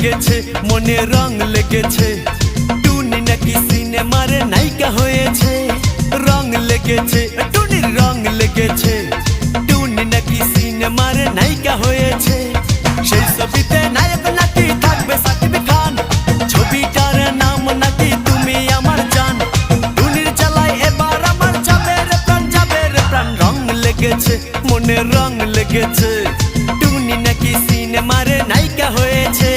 লেগেছে মনে রং লেগেছে টুনি নাকি সিনেমার নায়িকা হয়েছে রং লেগেছে টুনির রং লেগেছে টুনি নাকি সিনেমার নায়িকা হয়েছে সেই ছবিতে নায়ক নাকি থাকবে সাকিব খান ছবিটার নাম নাকি তুমি আমার জান টুনির জ্বালায় এবার আমার যাবে রে প্রাণ রং লেগেছে মনে রং লেগেছে টুনি নাকি সিনেমার নায়িকা হয়েছে।